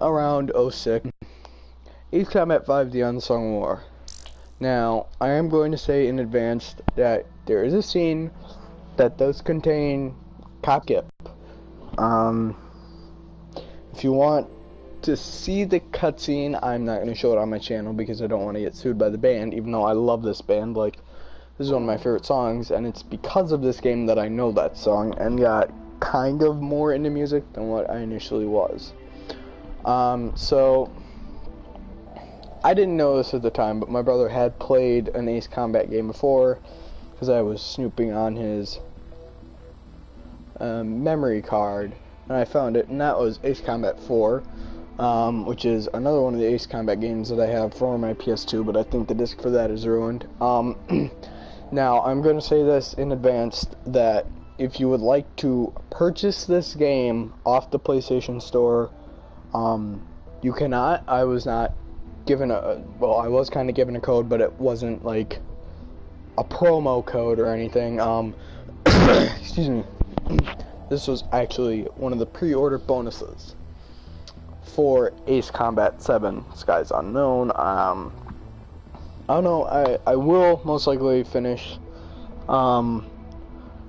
around '06. Ace Combat 5: The Unsung War. Now, I am going to say in advance that there is a scene that does contain cop skip. If you want to see the cutscene, I'm not going to show it on my channel because I don't want to get sued by the band, even though I love this band. Like, this is one of my favorite songs, and it's because of this game that I know that song and got kind of more into music than what I initially was. So I didn't know this at the time, but my brother had played an Ace Combat game before because I was snooping on his memory card, and I found it, and that was Ace Combat 4, which is another one of the Ace Combat games that I have for my PS2, but I think the disc for that is ruined. Now, I'm going to say this in advance, that if you would like to purchase this game off the PlayStation Store, you cannot. I was not given well, I was kind of given a code, but it wasn't like a promo code or anything. Excuse me. This was actually one of the pre-order bonuses for Ace Combat 7 Skies Unknown. I don't know, I will most likely finish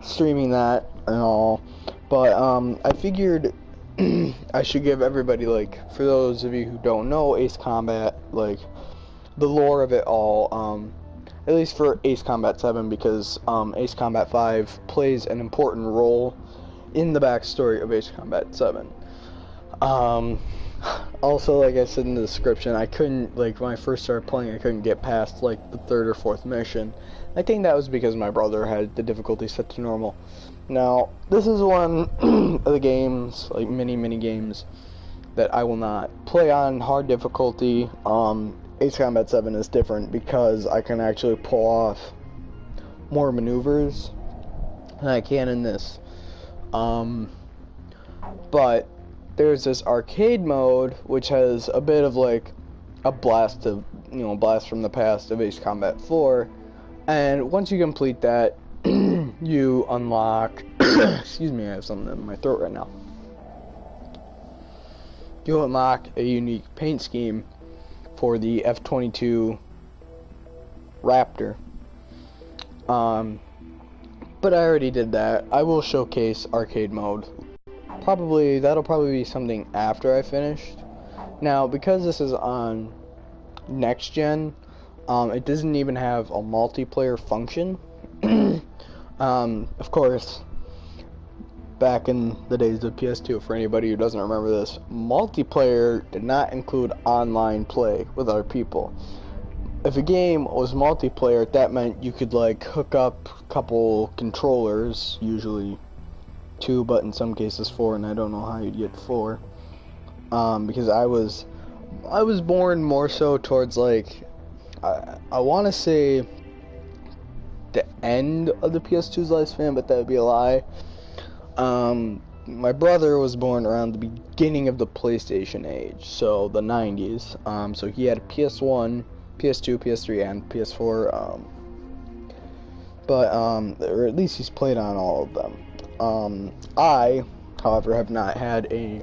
streaming that and all, but I figured I should give everybody, like, for those of you who don't know Ace Combat, like, the lore of it all, at least for Ace Combat 7, because Ace Combat 5 plays an important role in the backstory of Ace Combat 7. Also, like I said in the description, I couldn't, like, when I first started playing, I couldn't get past, like, the 3rd or 4th mission. I think that was because my brother had the difficulty set to normal. Now, this is one of the games, like mini games, that I will not play on hard difficulty. Ace Combat 7 is different because I can actually pull off more maneuvers than I can in this. But there's this arcade mode, which has a bit of like a blast of, blast from the past of Ace Combat 4. And once you complete that, you unlock, excuse me, I have something in my throat right now. You unlock a unique paint scheme for the F-22 Raptor. But I already did that. I will showcase arcade mode. That'll probably be something after I finished. Now, because this is on next gen, it doesn't even have a multiplayer function. Of course, back in the days of PS2, for anybody who doesn't remember this, multiplayer did not include online play with other people. If a game was multiplayer, that meant you could, like, hook up a couple controllers, usually 2, but in some cases 4, and I don't know how you'd get 4. Because I was born more so towards, like, I want to say the end of the PS2's lifespan, but that would be a lie. My brother was born around the beginning of the PlayStation age, so the 90s. So he had a PS1, PS2, PS3, and PS4. Or at least he's played on all of them. I, however, have not had a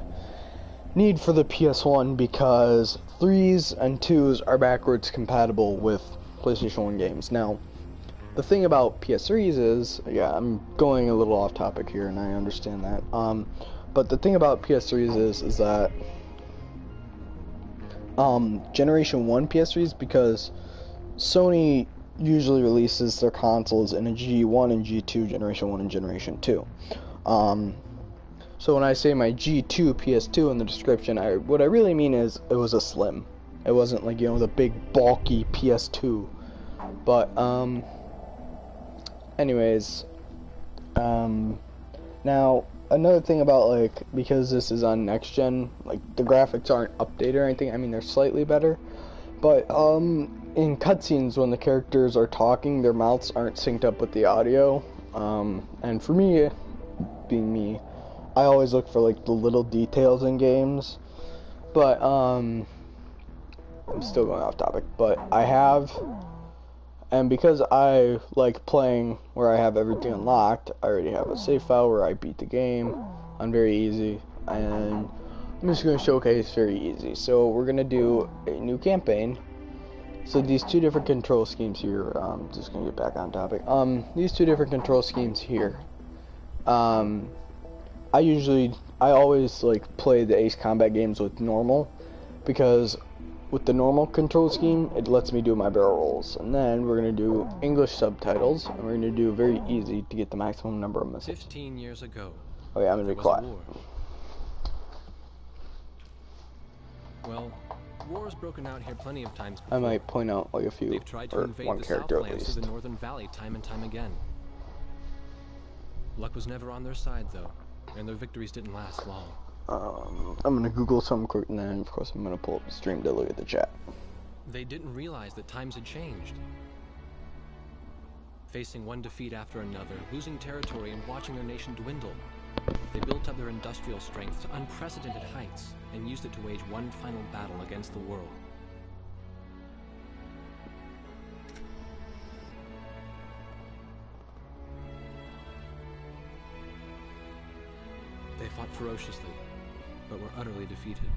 need for the PS1 because 3s and 2s are backwards compatible with PlayStation 1 games. Now, the thing about PS3s is, yeah, I'm going a little off topic here, and I understand that. But the thing about PS3s is that Generation 1 PS3s, because Sony usually releases their consoles in a G1 and G2, Generation 1 and Generation 2. So when I say my G2 PS2 in the description, what I really mean is it was a slim. It wasn't like, the big bulky PS2. But, anyways, now, another thing about, like, because this is on next gen, like, the graphics aren't updated or anything. I mean, they're slightly better, but, in cutscenes, when the characters are talking, their mouths aren't synced up with the audio, and for me, being me, I always look for, like, the little details in games, but, I'm still going off topic, but I have, and because I like playing where I have everything unlocked, I already have a save file where I beat the game on very easy, and I'm just going to showcase very easy. So we're going to do a new campaign. So these two different control schemes here, just going to get back on topic. These two different control schemes here. I always like play the Ace Combat games with normal, because with the normal control scheme, it lets me do my barrel rolls. And then we're going to do English subtitles, and we're going to do very easy to get the maximum number of missiles. 15 years ago. Okay, I'm going to be quiet. Well, war's broken out here plenty of times before. I might point out like a few, They've tried to or invade one the character at Southlands least. through the Northern Valley time and time again. Luck was never on their side, though, and their victories didn't last long. I'm going to Google something quick, and then, of course, I'm going to pull up the stream to look at the chat. They didn't realize that times had changed. Facing one defeat after another, losing territory and watching their nation dwindle, they built up their industrial strength to unprecedented heights and used it to wage one final battle against the world. They fought ferociously, but were utterly defeated.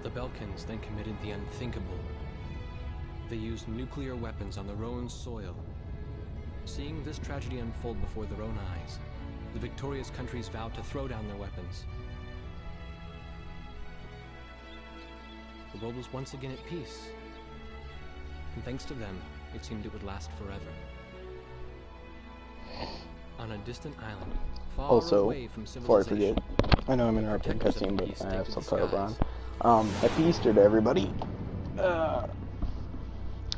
The Belkans then committed the unthinkable. They used nuclear weapons on their own soil. Seeing this tragedy unfold before their own eyes, the victorious countries vowed to throw down their weapons. The world was once again at peace, and thanks to them, it seemed it would last forever. On a distant island, far away from civilization. Before I forget, I know I'm interrupting cutscene, but I have subtitles on. Happy Easter to everybody.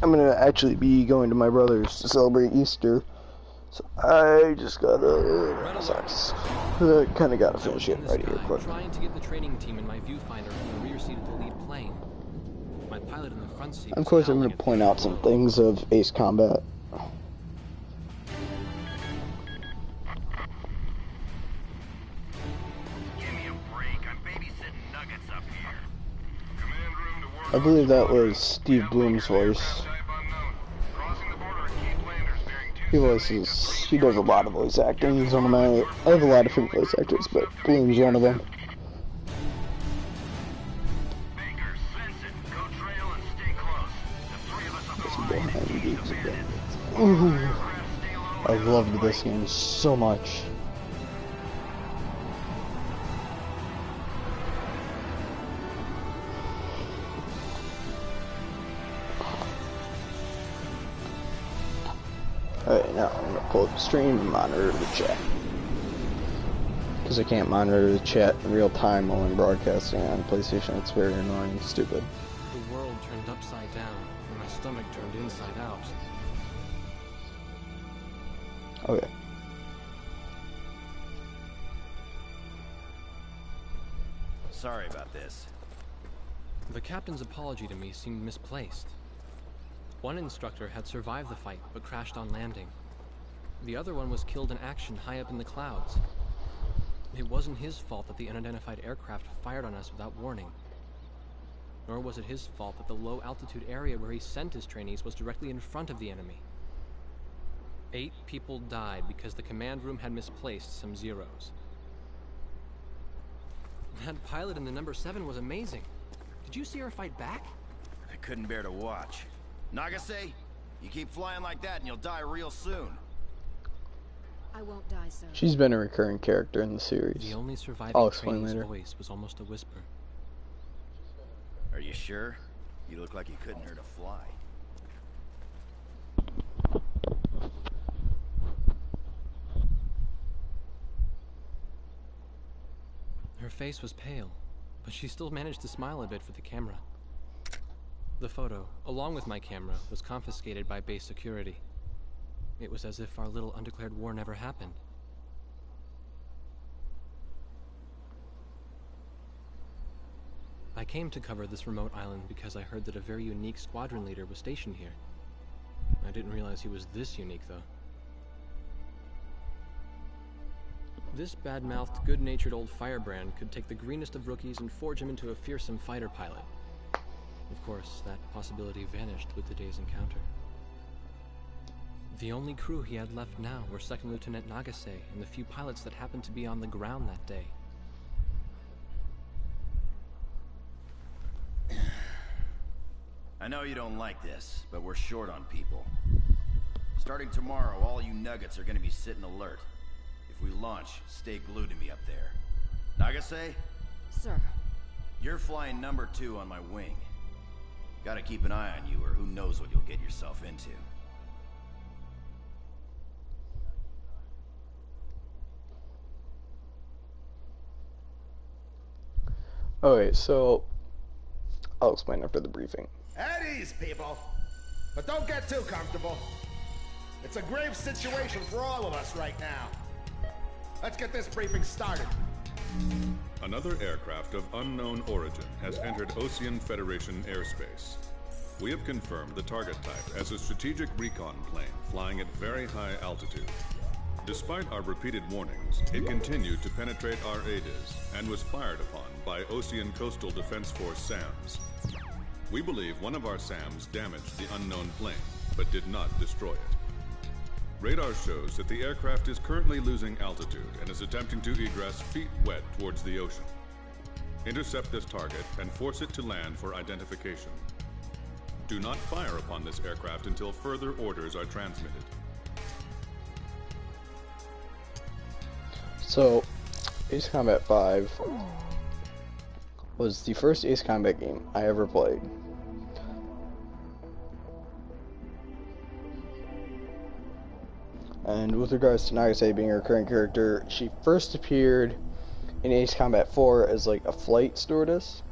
I'm gonna actually be going to my brother's to celebrate Easter, so I just gotta. Sucks. Kind of gotta finish it right here, quick. Trying to get the training team in my viewfinder from the rear seat of the lead plane. My pilot in the front seat. Of course, I'm gonna point out some things of Ace Combat. I believe that was Steve Bloom's voice. He does a lot of voice acting. He's one of my, I have a lot of favorite voice actors, but Bloom's one of them. Ooh, I loved this game so much. Alright, now I'm gonna pull up the stream and monitor the chat. Because I can't monitor the chat in real time while I'm broadcasting on PlayStation. It's very annoying and stupid. The world turned upside down, and my stomach turned inside out. Okay. Sorry about this. The captain's apology to me seemed misplaced. One instructor had survived the fight, but crashed on landing. The other one was killed in action high up in the clouds. It wasn't his fault that the unidentified aircraft fired on us without warning. Nor was it his fault that the low-altitude area where he sent his trainees was directly in front of the enemy. 8 people died because the command room had misplaced some zeros. That pilot in the number 7 was amazing. Did you see her fight back? I couldn't bear to watch. Nagase, you keep flying like that and you'll die real soon. I won't die, sir. She's been a recurring character in the series. The only surviving I'll explain trainee's later. voice was almost a whisper. Are you sure? You look like you couldn't hurt a fly. Her face was pale, but she still managed to smile a bit for the camera. The photo, along with my camera, was confiscated by base security. It was as if our little undeclared war never happened. I came to cover this remote island because I heard that a very unique squadron leader was stationed here. I didn't realize he was this unique, though. This bad-mouthed, good-natured old firebrand could take the greenest of rookies and forge him into a fearsome fighter pilot. Of course, that possibility vanished with the day's encounter. The only crew he had left now were Second Lieutenant Nagase and the few pilots that happened to be on the ground that day. I know you don't like this, but we're short on people. Starting tomorrow, all you nuggets are gonna be sitting alert. If we launch, stay glued to me up there. Nagase? Sir. You're flying number 2 on my wing. Gotta keep an eye on you, or who knows what you'll get yourself into. Okay, so I'll explain after the briefing. At ease, people. But don't get too comfortable. It's a grave situation for all of us right now. Let's get this briefing started. Another aircraft of unknown origin has entered Ocean Federation airspace. We have confirmed the target type as a strategic recon plane flying at very high altitude. Despite our repeated warnings, it continued to penetrate our ADIS and was fired upon by Ocean Coastal Defense Force SAMs. We believe one of our SAMs damaged the unknown plane, but did not destroy it. Radar shows that the aircraft is currently losing altitude and is attempting to egress feet wet towards the ocean. Intercept this target and force it to land for identification. Do not fire upon this aircraft until further orders are transmitted. So, Ace Combat 5 was the first Ace Combat game I ever played. And with regards to Nagase being a recurring character, she first appeared in Ace Combat 4 as like a flight stewardess.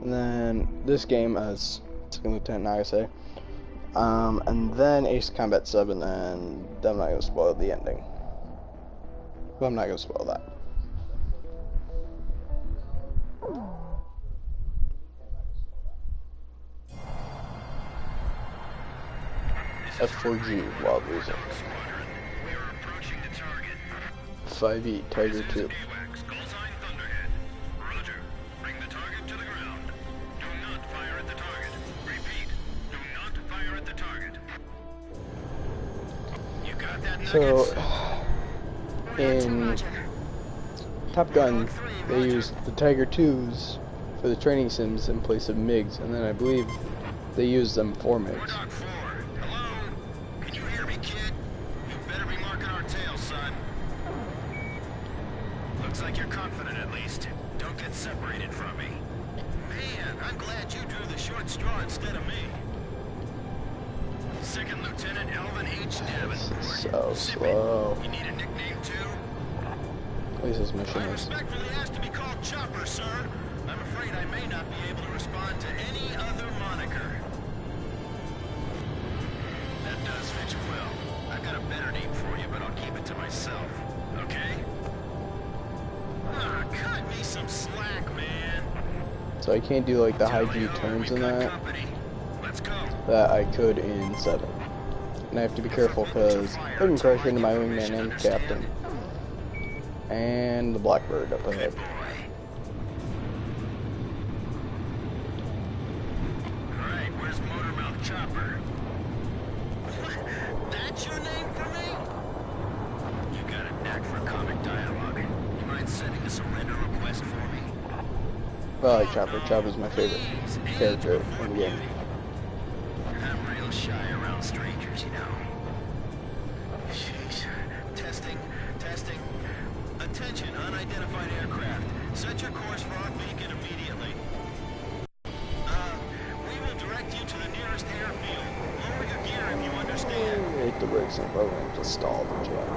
And then this game as Second Lieutenant Nagase. And then Ace Combat 7, and I'm not going to spoil the ending. But I'm not going to spoil that. F4G, Wild Weasel. 5E, Tiger 2. So, in Top Gun, they used the Tiger 2s for the training sims in place of MiGs, and then I believe they used them for MiGs. Hello? Can you hear me, kid? You better be marking our tails, son. Looks like you're confident at least. Don't get separated from me. Man, I'm glad you drew the short straw instead of me. Second Lieutenant Alvin H. Davenport. So slow. You need a nickname too? At least his mission I is. respectfully ask to be called Chopper, sir. I'm afraid I may not be able to respond to any other moniker. That does fit you well. I've got a better name for you, but I'll keep it to myself. Okay? Ah, cut me some slack, man. So I can't do like the high G turns in that. Let's go. That I could in 7. And I have to be careful because I can crash into my wingman and captain. And the Blackbird up ahead. Alright, where's Motormouth Chopper? That's your name for me? You got a knack for comic dialogue. You mind sending a surrender request for me? Well, I like Chopper. Chopper's my favorite character in the game. I'm real shy around strangers, you know. Jeez. Testing. Attention, unidentified aircraft. Set your course for our beacon immediately. We will direct you to the nearest airfield. Lower your gear if you understand. Hit the brakes and program to stall the jet.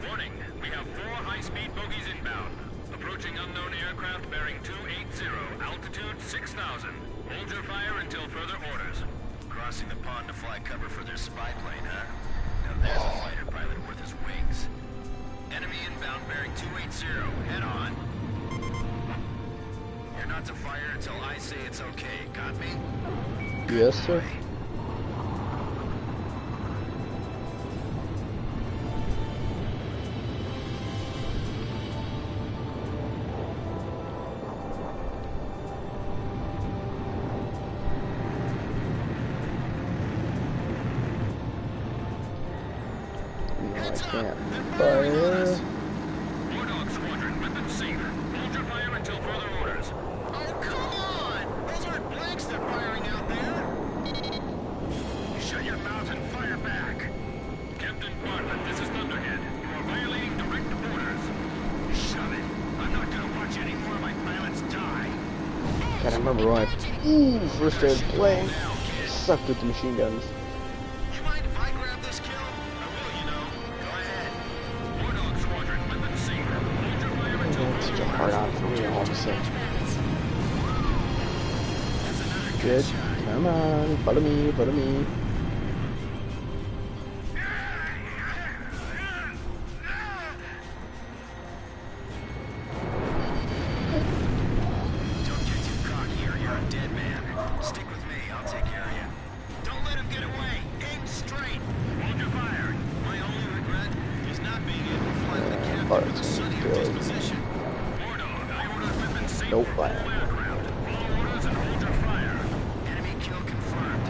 Warning, we have 4 high-speed bogies inbound. Approaching unknown aircraft bearing 280, altitude 6,000. Hold your fire until further orders. Crossing the pond to fly cover for their spy plane, huh? Now there's a fighter pilot worth his wings. Enemy inbound bearing 280. Head on. You're not to fire until I say it's okay. Got me? Yes, sir. Can't fire. War Dog Squadron, weapons safe. Hold your fire until further orders. Oh, come on! Those aren't blanks they're firing out there! Shut your mouth and fire back. Captain Bartlett, this is Thunderhead. You are violating direct orders. Shove it. I'm not gonna watch any more of my pilots die. God, I remember when I first started playing. Sucked with the machine guns. You mind if I grab this kill? I will, you know. Go ahead. War Dog Squadron, weapons safe. Hold your fire until It's further such a hard on for me all of a sudden. Good. Come on, follow me, follow me. Don't get too cocky or you're a dead man. Stick with me, I'll take care of you. Don't let him get away. Aim straight. Hold your fire. My only regret is not being able to fly with the captain Alright, with a so sunnier good. disposition. War Dog, I ordered weapons safe Nope, for all fire. aircraft. Follow orders and hold your fire. Enemy kill confirmed.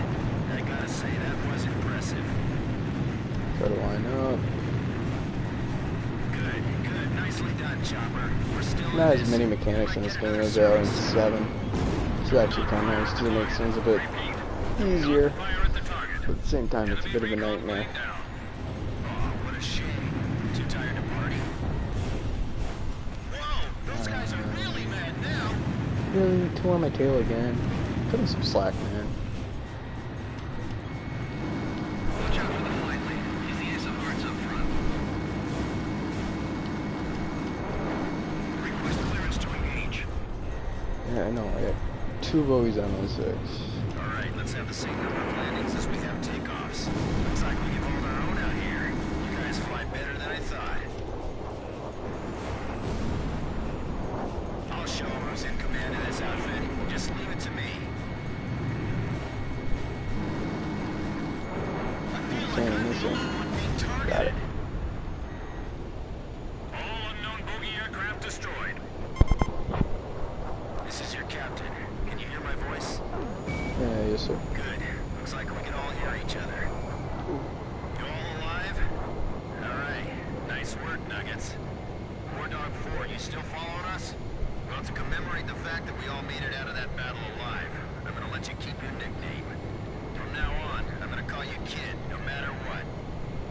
I gotta say, that was impressive. Try to line up. Good, good. Nicely done, Chopper. We're still Not in as this. many mechanics in this game as there are in 7. It's actually kind of nice to make things a bit easier. Fire at the target. But at the same time, it's a bit of a nightmare. Oh, what a shame. Too tired to party? Whoa, those guys are really mad now. Really tore my tail again. Cut him some slack, man. Watch out for the flight lane. He's the ace of hearts up front. Request clearance to engage. Yeah, I know. I got 2 bogeys on those 6. Alright, let's have the same number of landings as we have takeoffs. Looks like we can hold our own out here. You guys fly better than I thought. I'll show him who's in command of this outfit. Just leave it to me. I feel like I'm the only one being targeted. Got it. All unknown bogey aircraft destroyed. This is your captain. Can you hear my voice? Yeah, yes, sir. Good. Looks like we can all hear each other. You all alive? Alright. Nice work, Nuggets. War Dog 4, you still following us? Well, to commemorate the fact that we all made it out of that battle alive, I'm gonna let you keep your nickname. From now on, I'm gonna call you Kid, no matter what.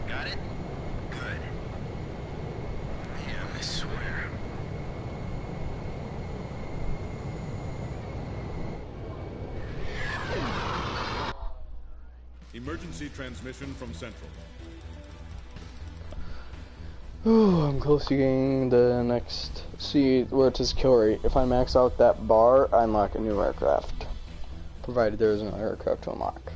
Got it? Good. Yeah, I swear. Emergency transmission from Central. Ooh, I'm close to getting the next. See where it says kill rate. If I max out that bar, I unlock a new aircraft. Provided there is an aircraft to unlock.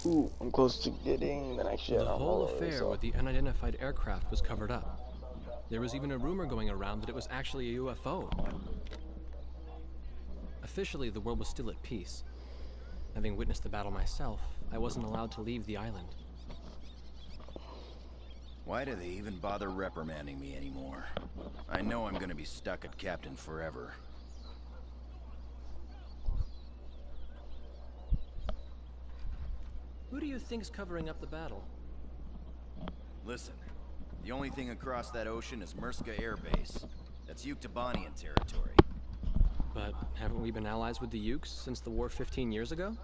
Ooh, I'm close to getting the next jet. The I'm whole all over affair this, with the unidentified aircraft was covered up. There was even a rumor going around that it was actually a UFO. Officially, the world was still at peace. Having witnessed the battle myself, I wasn't allowed to leave the island. Why do they even bother reprimanding me anymore? I know I'm gonna be stuck at Captain forever. Who do you think's covering up the battle? Listen, the only thing across that ocean is Murska Air Base. That's Yuktobanian territory. But haven't we been allies with the Ukes since the war 15 years ago?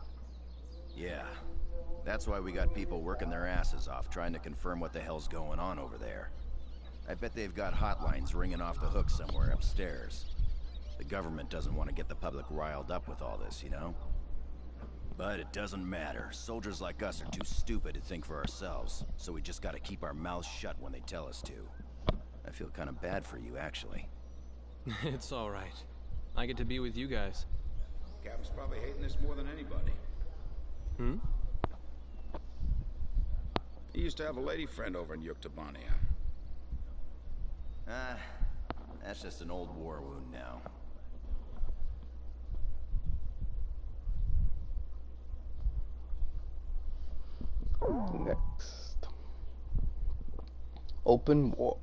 Yeah. That's why we got people working their asses off trying to confirm what the hell's going on over there. I bet they've got hotlines ringing off the hook somewhere upstairs. The government doesn't want to get the public riled up with all this, you know? But it doesn't matter. Soldiers like us are too stupid to think for ourselves, so we just gotta keep our mouths shut when they tell us to. I feel kind of bad for you, actually. It's all right. I get to be with you guys. Captain's probably hating this more than anybody. Hmm? He used to have a lady friend over in Yuktobania. That's just an old war wound now. Next. Open war.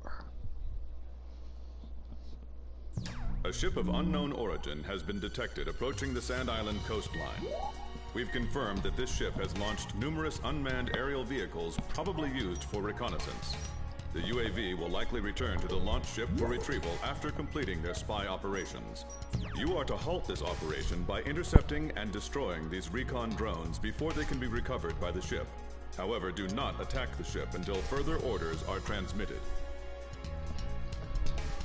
A ship of unknown origin has been detected approaching the Sand Island coastline. We've confirmed that this ship has launched numerous unmanned aerial vehicles probably used for reconnaissance. The UAV will likely return to the launch ship for retrieval after completing their spy operations. You are to halt this operation by intercepting and destroying these recon drones before they can be recovered by the ship. However, do not attack the ship until further orders are transmitted.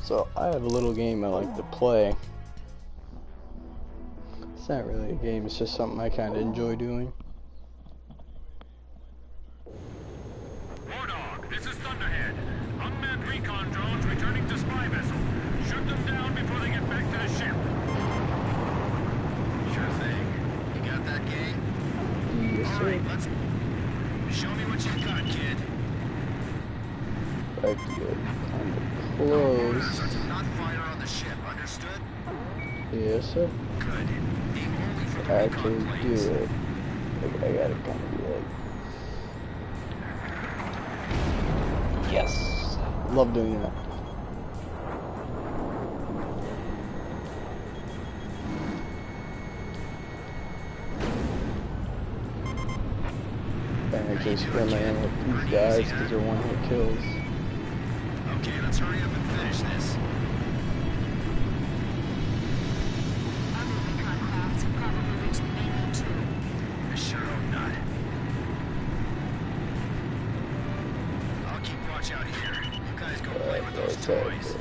So I have a little game I like to play. It's not really a game, it's just something I kind of enjoy doing. War Dog, this is Thunderhead. Unmanned recon drones returning to spy vessel. Shoot them down before they get back to the ship. Sure thing. You got that, gang? Yes, All sir. right, let's... Show me what you've got, kid. Back to it. Kind of close. So do not fire on the ship, understood? Yes, sir. Good. Aim only for the Actually recon do planes. it. I gotta kind of be like... Yes! Love doing that. I actually spend my ammo with these guys because they're one-hit kills. Okay, let's hurry up and finish this. Other recon crafts have probably reached the mainland too. I sure hope not. I'll keep watch out here. You guys go play with those toys.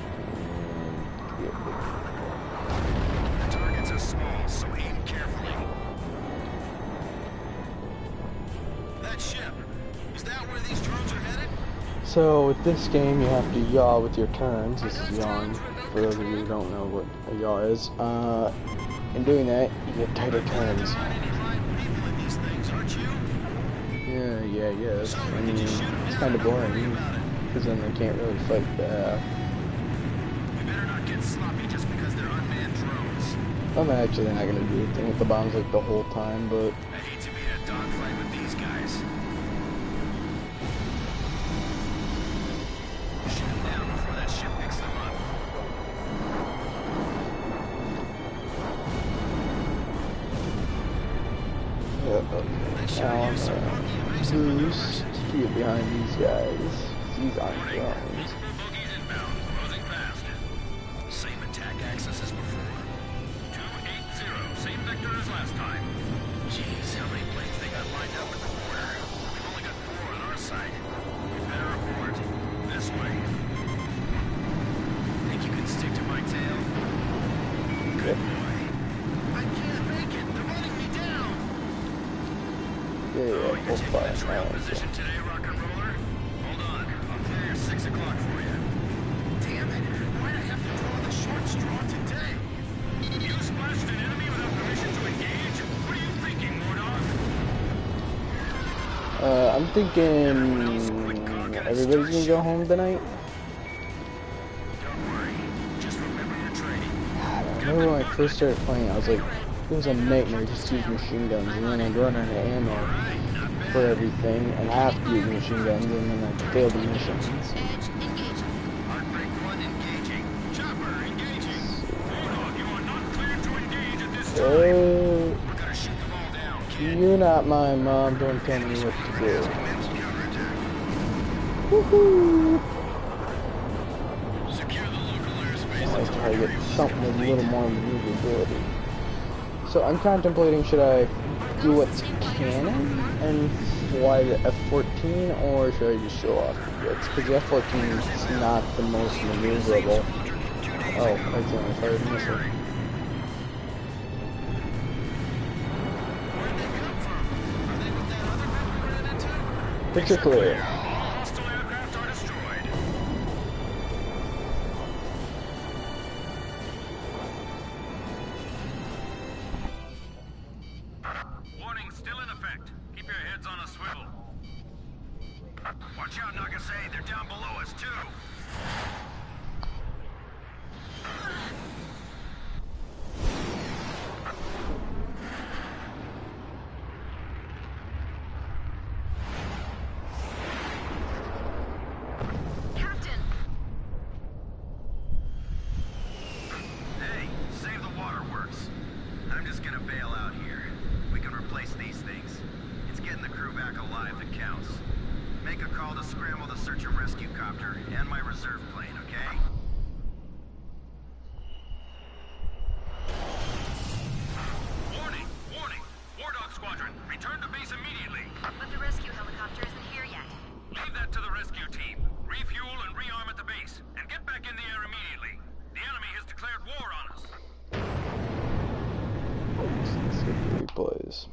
The targets are small, so aim carefully. That ship, is that where these drones are headed? So with this game, you have to yaw with your turns. This is yawing. For those of you who don't know what a yaw is, in doing that, you get tighter turns. Not any live people in these things, aren't you? Yes. I mean, it's kind of boring because then they can't really fight back. We better not get sloppy just because they're unmanned drones. I'm actually not gonna do anything with the bombs like the whole time, but I hate to be in a dogfight with these guys. Shoot them down before that ship picks them up. now I'm gonna boost to get behind these guys. These aren't drones. Multiple bogies inbound, closing fast. Same attack axis as before. 280, same vector as last time. Jeez, how many planes they got lined up at the border? We've only got 4 on our side. We better abort. This way. Think you can stick to my tail? Good boy. I can't make it. They're running me down. Yeah, You're full taking fire. the trail position today, rock and roller? Hold on. I'll clear your 6 o'clock for you. Damn it. Why'd I have to draw the short straw today? You splashed an enemy without permission to engage? What are you thinking, War Dog? I'm thinking everybody's gonna go home tonight. Don't worry. Just remember your training. I remember when I first started playing, I was like, it was a nightmare just to use machine guns, and then I'd run out of ammo for everything, and have to use machine guns, and then I'd fail the missions. Edge engaging. Heartbreak 1 engaging. Chopper engaging. War Dog, you are not cleared to engage at this time. Oh, We're gonna shoot them all down, kid. you're not my mom, don't tell me what to do. Commence counterattack. Woohoo! Secure the local airspace. I try to get something with a little more maneuverability. So I'm contemplating, should I do what's canon and fly the F-14, or should I just show off the jets? Because the F-14 is not the most maneuverable. Oh, I accidentally fired a missile. Where'd they come from? Are they with that other group we ran into? Picture clear. All hostile aircraft are destroyed. Warning still in effect. Keep your heads on a swivel. Watch out, Nagasei. They're down below us, too. make a call to scramble the search and rescue copter and my reserve plane, okay? Warning! Warning! War Dog Squadron, return to base immediately. But the rescue helicopter isn't here yet. Leave that to the rescue team. Refuel and rearm at the base, and get back in the air immediately. The enemy has declared war on us. Let's see the replays.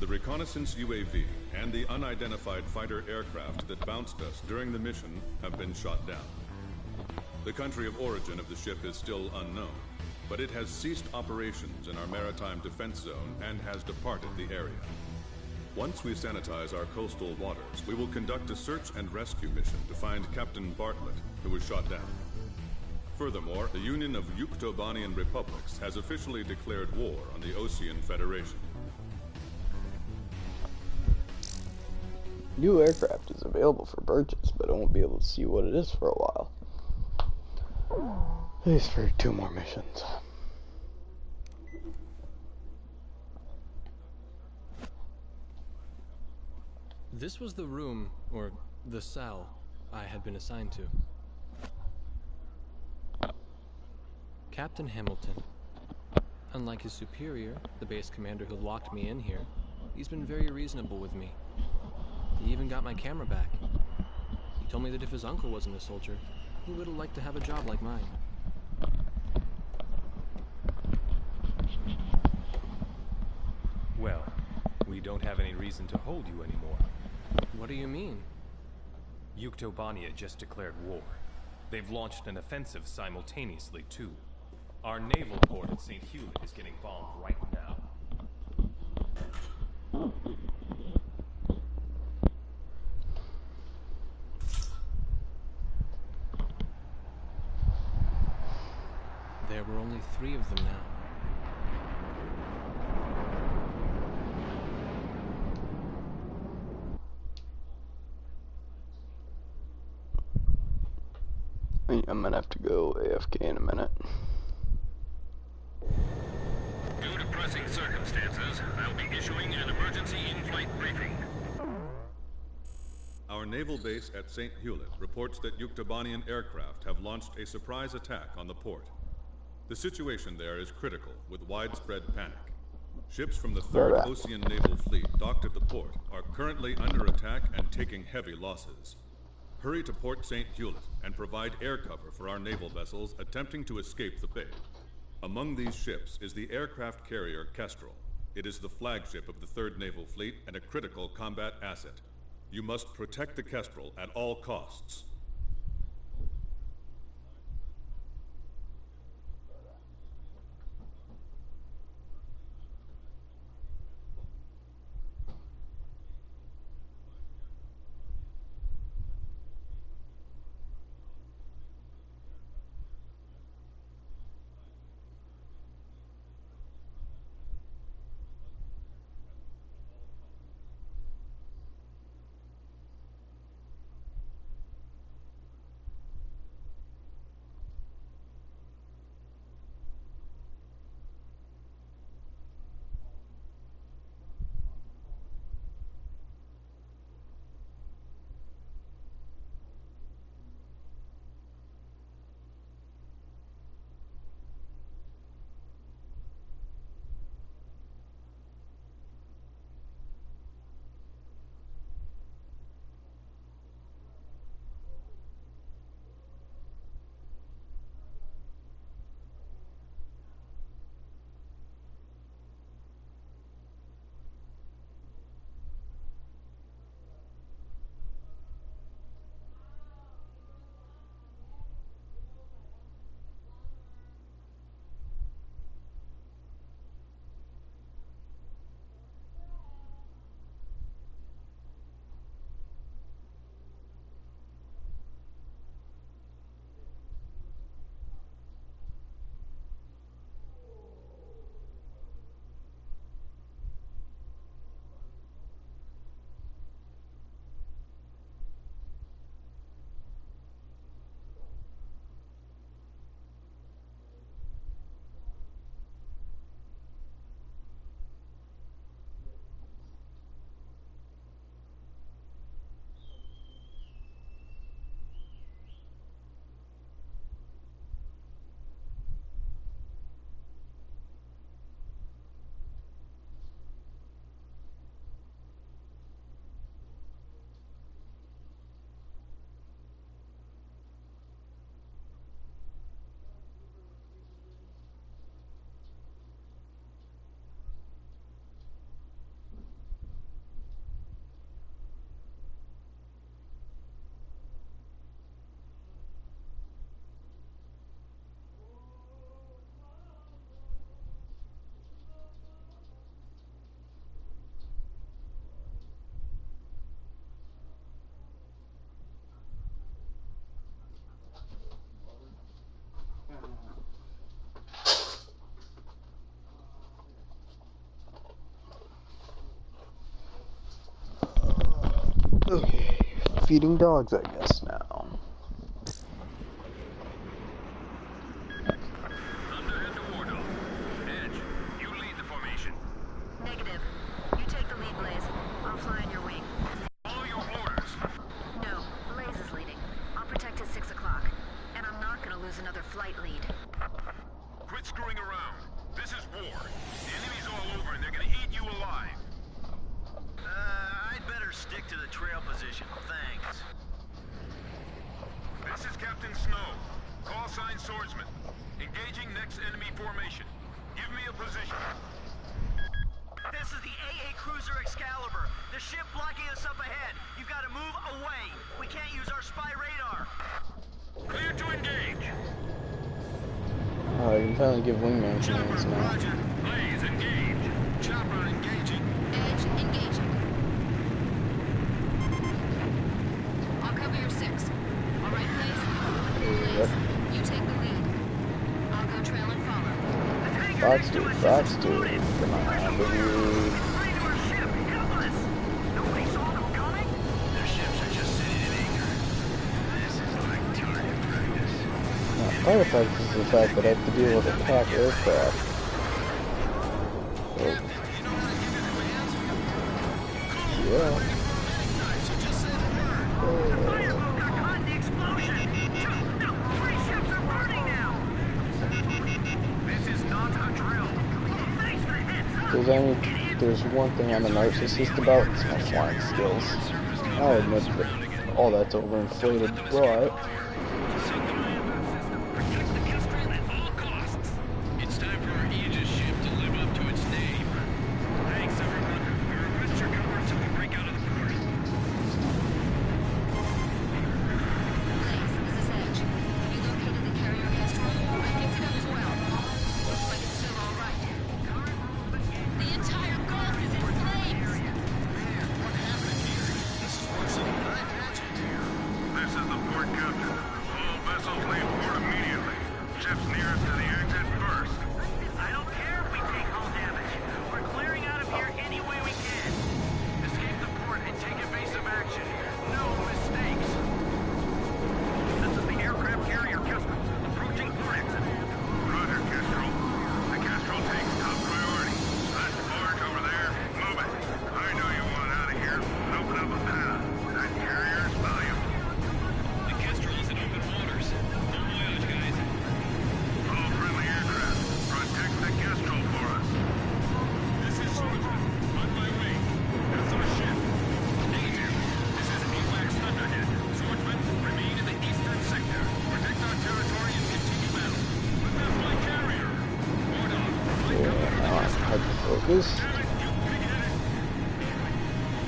The reconnaissance UAV and the unidentified fighter aircraft that bounced us during the mission have been shot down. The country of origin of the ship is still unknown, but it has ceased operations in our maritime defense zone and has departed the area. Once we sanitize our coastal waters, we will conduct a search and rescue mission to find Captain Bartlett, who was shot down. Furthermore, the Union of Yuktobanian Republics has officially declared war on the Ocean Federation. New aircraft is available for purchase, but I won't be able to see what it is for a while. At least for 2 more missions. This was the room, or the cell, I had been assigned to. Captain Hamilton. Unlike his superior, the base commander who locked me in here, he's been very reasonable with me. He even got my camera back. He told me that if his uncle wasn't a soldier, he would have liked to have a job like mine. Well, we don't have any reason to hold you anymore. What do you mean? Yuktobania just declared war. They've launched an offensive simultaneously, too. Our naval port at St. Hewlett is getting bombed right now. There were only 3 of them now. I'm gonna have to go AFK in a minute. Due to pressing circumstances, I'll be issuing an emergency in-flight briefing. Our naval base at St. Hewlett reports that Yuktobanian aircraft have launched a surprise attack on the port. The situation there is critical, with widespread panic. Ships from the 3rd Ocean Naval Fleet docked at the port are currently under attack and taking heavy losses. Hurry to Port St. Hewlett and provide air cover for our naval vessels attempting to escape the bay. Among these ships is the aircraft carrier Kestrel. It is the flagship of the 3rd Naval Fleet and a critical combat asset. You must protect the Kestrel at all costs. feeding dogs, I guess, now. Thunderhead to Wardle. Edge, you lead the formation. Negative. You take the lead, Blaze. I'll fly in your wing. Follow your orders. No, Blaze is leading. I'll protect his 6 o'clock. And I'm not gonna lose another flight lead. Quit screwing around. This is war. The enemy's all over and they're gonna eat you alive. I'd better stick to the trail position. Thanks. This is Captain Snow. Call sign Swordsman. Engaging next enemy formation. Give me a position. This is the AA Cruiser Excalibur. The ship blocking us up ahead. You gotta move away. We can't use our spy radar. Clear to engage. Oh, you can finally give wingman commands now. Roger. Blaze, engage. Chopper engaging. Edge, engaging. I'll cover your 6. All right, Blaze? Blaze, you take the lead. I'll go trail and follow. Fox dude. Come on, dude. Their ships are just sitting in anchor. This is like target practice. Firefights is the fact that I have to deal with attack aircraft. Oh. Yeah. There's one thing I'm a narcissist about, it's my flying skills. I'll admit that all that's overinflated, but It's time for our Aegis ship to live up to its name. Thanks, everyone. We request your cover until we break out of the port. Blaze, this is Edge. Have you located the carrier Kestrel? I picked it up as well. Looks like it's still all right. The entire Gulf is in flames! What happened here? This is worse than I imagined. This is the port captain. All vessels leave port immediately. Ships nearest to the exit first. I don't care if we take hull damage. We're clearing out of here any way we can. Escape the port and take evasive action. No mistakes. This is the aircraft carrier Kestrel. Approaching port exit. Roger, Kestrel. The Kestrel takes top priority. That barge over there, move it. I know you want out of here. Open up a path. That carrier's valuable. The Kestrel is in open waters. Bon voyage, guys. All friendly aircraft. Protect the Kestrel for us. This is Swordsman. On my way. That's our ship. Negative. This is AWACS Thunderhead. Swordsman, remain in the eastern sector. Protect our territory and continue battle. With that flight carrier. Wardog, flight cover for the Kestrel. hard to focus. Damn it, you pig-headed!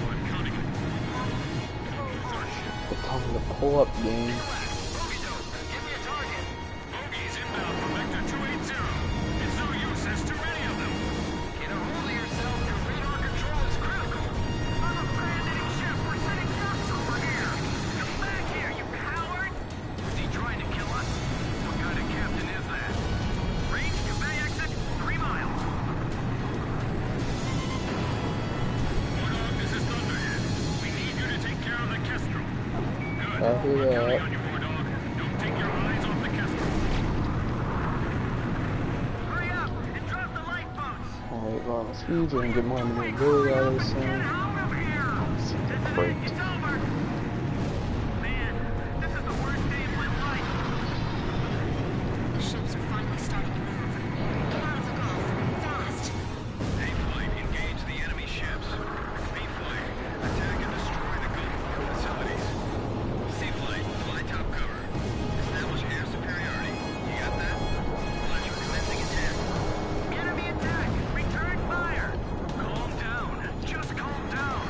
I'm counting it. It's our ship. The time to pull up game. Bogey dope, give me a target. Bogeys inbound from Vector 280. It's no use, there's too many of them. Get a hold of yourself, your radar control is critical. I'm abandoning ship. We're sitting ducks over here. Come back here, you coward! Is he trying to kill us? What kind of captain is that? Range to bay exit 3 miles. Wardog, this is Thunderhead. We need you to take care of the Kestrel. Good. Copy We're that. counting on you, Wardog. Don't take your eyes off the Kestrel. Hurry up and drop the lifeboats. Alright, we're on the speed, we're gonna get more maneuverability out of this Get thing. out of here! It's This is great. it. It's over. Man, this is the worst day of my life. The ships are finally starting to move. Get out of the Gulf. Fast! A-Flight, engage the enemy ships. B-Flight, attack and destroy the Gulf War facilities. C-Flight, fly top cover. Establish air superiority. You got that? Roger, commencing attack. Enemy attack! Return fire! Calm down. Just calm down.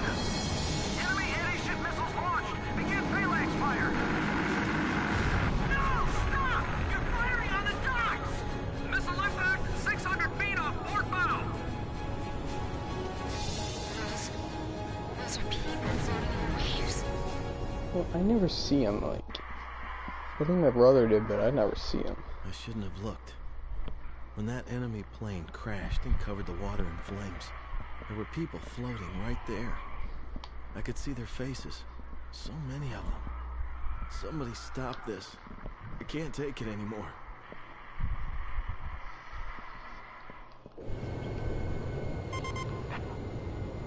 Enemy anti-ship missiles launched. Begin phalanx fire. No! Stop! You're firing on the docks! Missile impact 600 feet off port bow. Those are people floating in the waves. Well, I never see him, like... I think my brother did, but I never see him. I shouldn't have looked. When that enemy plane crashed and covered the water in flames, there were people floating right there. I could see their faces. So many of them. Somebody stop this. I can't take it anymore.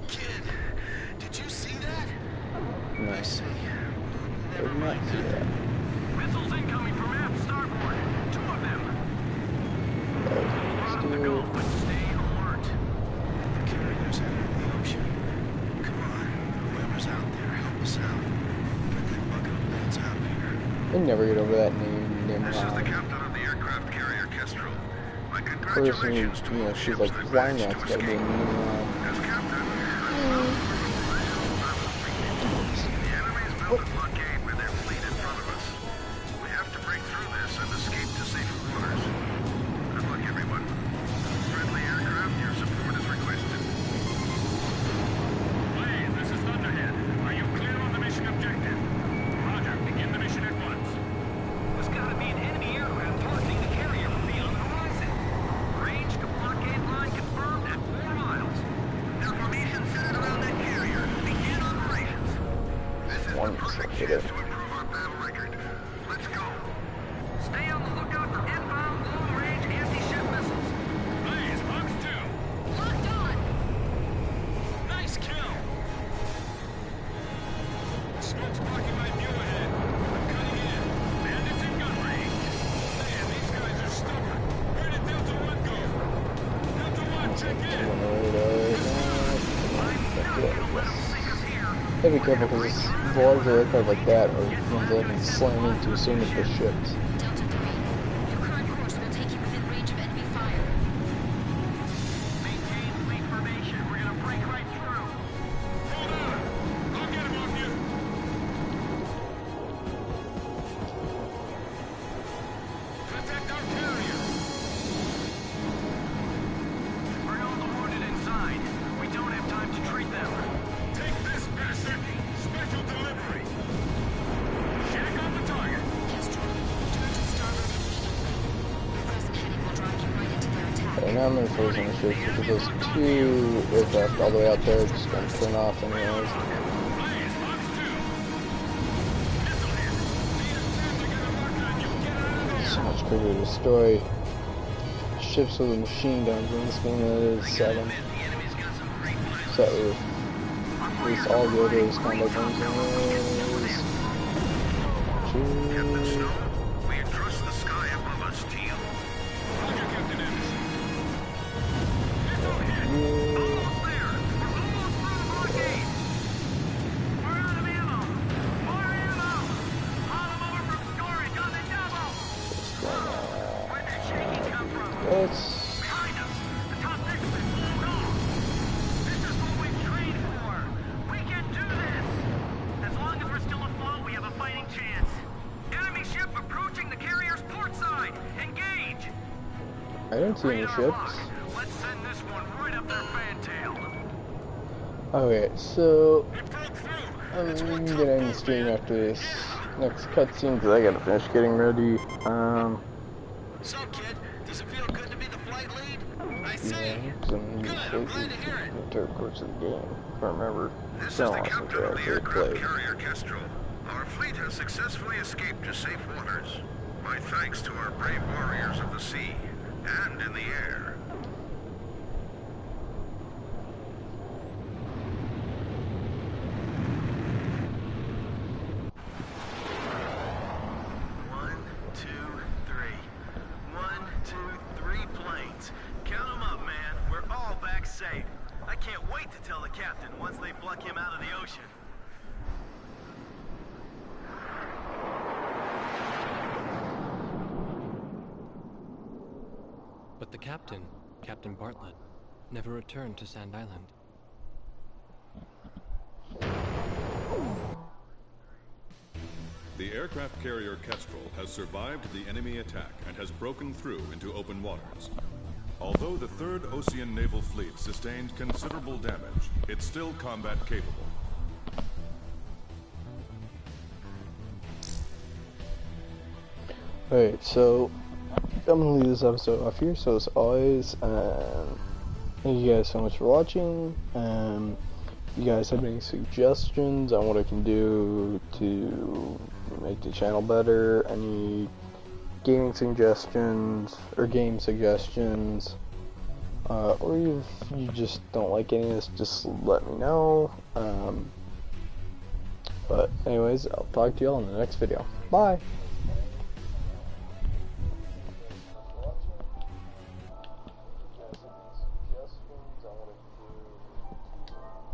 Kid, did you see that? No. I see. I Never did not mind see then. that. Missiles incoming from aft starboard. 2 of them. Let's Bottom of the do... Gulf, but stay alert. The carriers entered the ocean. Come on, whoever's out there, help us out. Get that bucket of bullets out here. I never get over that name. This is the Nimrod. captain of the aircraft carrier Kestrel. My Person, congratulations to you know, all she's ships like that flying managed that's to gotta be a escape. Nimrod. As captain, I'm proud to the enemy's built a blockade with their fleet in front of us. We have to break through this and escape to safer waters. Good luck, everyone. Friendly aircraft, your support is requested. Blaze, this is Thunderhead. Are you clear on the mission objective? Roger, begin the mission at once. There's gotta be an enemy aircraft targeting the carrier from beyond the horizon. Range to blockade line confirmed at 4 miles. Their formation centered around that carrier. Begin operations. This is the perfect chance to improve our battle record. Let's go. Stay on the lookout for inbound long-range anti-ship missiles. Blaze, Box 2. Locked on! Nice kill. Smoke's blocking my view ahead. I'm cutting in. Bandits in gun range. Man, these guys are stubborn. Where did Delta 1 go? Delta 1, check in. Gotta be careful because the larger aircraft like that are ones that I can slam into as soon as the ships. Delta 3, your current course will take you within range of enemy fire. Maintain fleet formation. We're gonna break right through. Hold on. I'll get him off you. Protect our carrier. Bring all the wounded inside. We don't have time to treat them. Take this, bastard. Special delivery. Shack on the target. Kestrel, turn to starboard immediately. Your present heading will drive you right into their attack. Right now I'm gonna focus on the ships because those 2 aircraft all the way out there are just gonna turn off anyways. Blaze, Box 2. Missile hit. BS-10s are gonna mark on you. Get out of there. So much quicker to destroy ships with machine guns in this game than it is 7. Set with at least all the others combat guns anyways. Captain Snow, we entrust the sky above us to you. Roger, Captain Anderson. Missile hit. Almost there. We're almost through the blockade. We're out of ammo. More ammo. Haul them over from storage on the double. Where'd that shaking come from? Let's Behind us. The top six's been blown off. This is what we've trained for. We can do this. As long as we're still afloat, we have a fighting chance. Enemy ship approaching the carrier's port side. Engage. I don't see any Radar ships. lock. Let's send this one right up their fantail. Okay, so It broke through. I'm It's one gonna end the tough stream man. after this next cutscene because I gotta finish getting ready. So, kid, does it feel good to be the flight lead? I see. Yeah, 'cause I'm Good, I'm glad to hear it. the entire course of the game. If I remember. This is So the awesome captain to of the actually aircraft play. carrier Kestrel. Our fleet has successfully escaped to safe waters. My thanks to our brave warriors of the sea and in the air. One, two, three. 1, 2, 3 planes. Count them up, man. We're all back safe. I can't wait to tell the captain once they pluck him out of the ocean. But the captain, Captain Bartlett, never returned to Sand Island. The aircraft carrier Kestrel has survived the enemy attack and has broken through into open waters. Although the 3rd Ocean Naval Fleet sustained considerable damage, it's still combat capable. Alright, so I'm gonna leave this episode off here. So as always, thank you guys so much for watching. you guys have any suggestions on what I can do to make the channel better, any gaming suggestions or game suggestions, or if you just don't like any of this, just let me know. But anyways, I'll talk to you all in the next video. Bye!